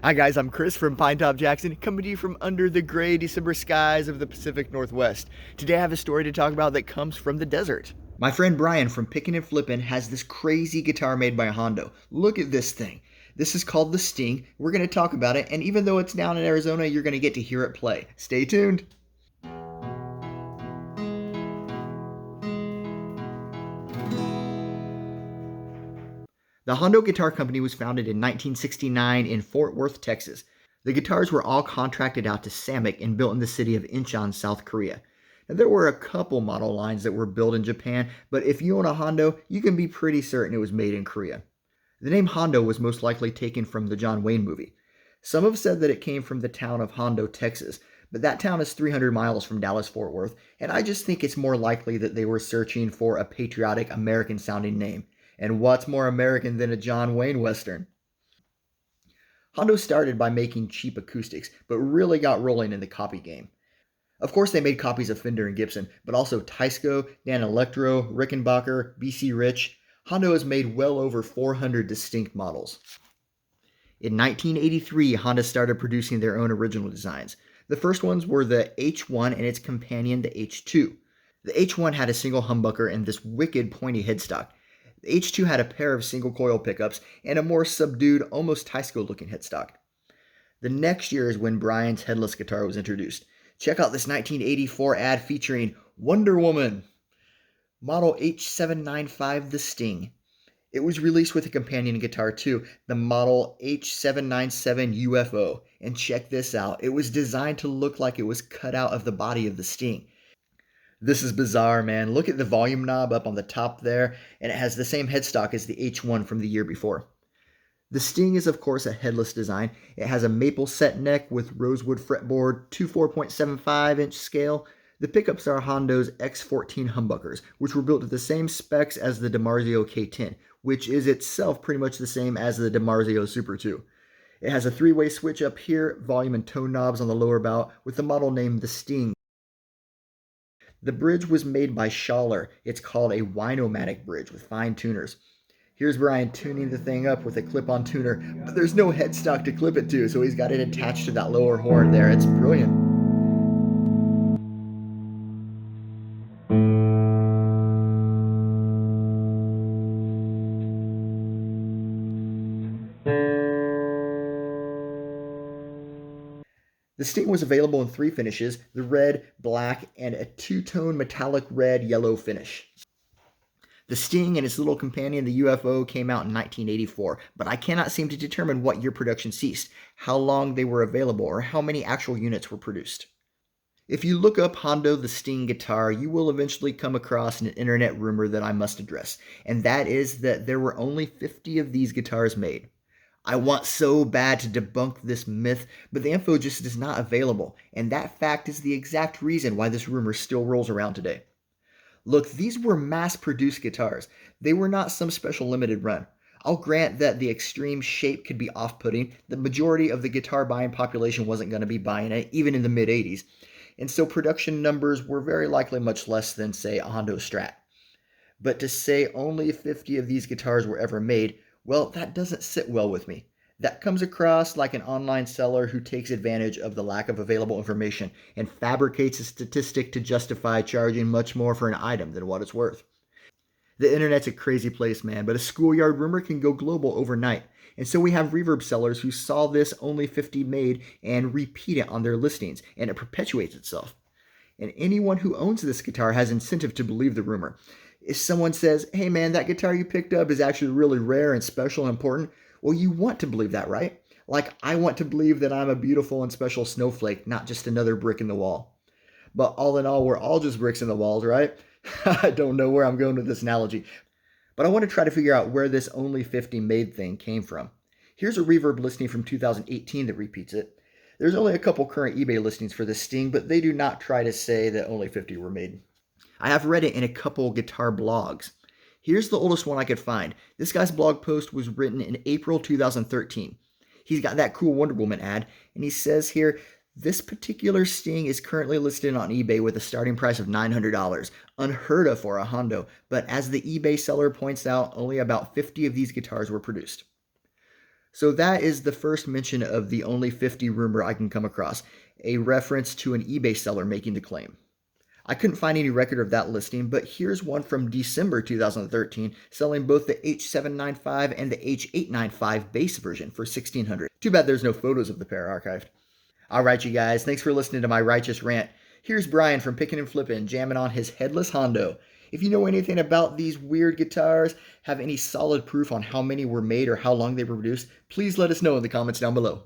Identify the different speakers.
Speaker 1: Hi guys, I'm Chris from Pinetop Jackson, coming to you from under the gray December skies of the Pacific Northwest. Today I have a story to talk about that comes from the desert. My friend Brian from Pickin and Flippin' has this crazy guitar made by Hondo. Look at this thing. This is called the Sting. We're going to talk about it, and even though it's down in Arizona, you're going to get to hear it play. Stay tuned. The Hondo Guitar Company was founded in 1969 in Fort Worth, Texas. The guitars were all contracted out to Samick and built in the city of Incheon, South Korea. Now, there were a couple model lines that were built in Japan, but if you own a Hondo, you can be pretty certain it was made in Korea. The name Hondo was most likely taken from the John Wayne movie. Some have said that it came from the town of Hondo, Texas, but that town is 300 miles from Dallas-Fort Worth, and I just think it's more likely that they were searching for a patriotic American-sounding name. And what's more American than a John Wayne Western? Hondo started by making cheap acoustics, but really got rolling in the copy game. Of course, they made copies of Fender and Gibson, but also Teisco, Dan Electro, Rickenbacker, BC Rich. Hondo has made well over 400 distinct models. In 1983, Honda started producing their own original designs. The first ones were the H1 and its companion, the H2. The H1 had a single humbucker and this wicked pointy headstock. The H2 had a pair of single coil pickups and a more subdued, almost Teisco looking headstock. The next year is when Brian's headless guitar was introduced. Check out this 1984 ad featuring Wonder Woman, model H-795 The Sting. It was released with a companion guitar too, the model H-797 UFO. And check this out, it was designed to look like it was cut out of the body of the Sting. This is bizarre, man. Look at the volume knob up on the top there, and it has the same headstock as the H1 from the year before. The Sting is, of course, a headless design. It has a maple set neck with rosewood fretboard, two 4.75-inch scale. The pickups are Hondo's X14 humbuckers, which were built to the same specs as the DiMarzio K10, which is itself pretty much the same as the DiMarzio Super 2. It has a three-way switch up here, volume and tone knobs on the lower bout, with the model named the Sting. The bridge was made by Schaller. It's called a Winomatic bridge with fine tuners. Here's Brian tuning the thing up with a clip-on tuner, but there's no headstock to clip it to, so he's got it attached to that lower horn there. It's brilliant. The Sting was available in three finishes, the red, black, and a two-tone metallic red-yellow finish. The Sting and its little companion, the UFO, came out in 1984, but I cannot seem to determine what year production ceased, how long they were available, or how many actual units were produced. If you look up Hondo the Sting guitar, you will eventually come across an internet rumor that I must address, and that is that there were only 50 of these guitars made. I want so bad to debunk this myth, but the info just is not available, and that fact is the exact reason why this rumor still rolls around today. Look, these were mass-produced guitars. They were not some special limited run. I'll grant that the extreme shape could be off-putting. The majority of the guitar-buying population wasn't going to be buying it, even in the mid-'80s. And so production numbers were very likely much less than, say, a Hondo Strat. But to say only 50 of these guitars were ever made, well, that doesn't sit well with me. That comes across like an online seller who takes advantage of the lack of available information and fabricates a statistic to justify charging much more for an item than what it's worth. The internet's a crazy place, man, but a schoolyard rumor can go global overnight. And so we have reverb sellers who saw this only 50 made and repeat it on their listings, and it perpetuates itself. And anyone who owns this guitar has incentive to believe the rumor. If someone says, hey man, that guitar you picked up is actually really rare and special and important, well, you want to believe that, right? Like I want to believe that I'm a beautiful and special snowflake, not just another brick in the wall. But all in all, we're all just bricks in the walls, right? I don't know where I'm going with this analogy, but I want to try to figure out where this only 50 made thing came from. Here's a reverb listing from 2018 that repeats it. There's only a couple current eBay listings for the Sting, but they do not try to say that only 50 were made. I have read it in a couple guitar blogs. Here's the oldest one I could find. This guy's blog post was written in April 2013. He's got that cool Wonder Woman ad, and he says here, this particular Sting is currently listed on eBay with a starting price of $900, unheard of for a Hondo, but as the eBay seller points out, only about 50 of these guitars were produced. So that is the first mention of the only 50 rumor I can come across, a reference to an eBay seller making the claim. I couldn't find any record of that listing, but here's one from December 2013 selling both the H-795 and the H-895 bass version for $1,600. Too bad there's no photos of the pair archived. Alright, you guys, thanks for listening to my righteous rant. Here's Brian from Pickin and Flippin' jamming on his headless Hondo. If you know anything about these weird guitars, have any solid proof on how many were made or how long they were produced, please let us know in the comments down below.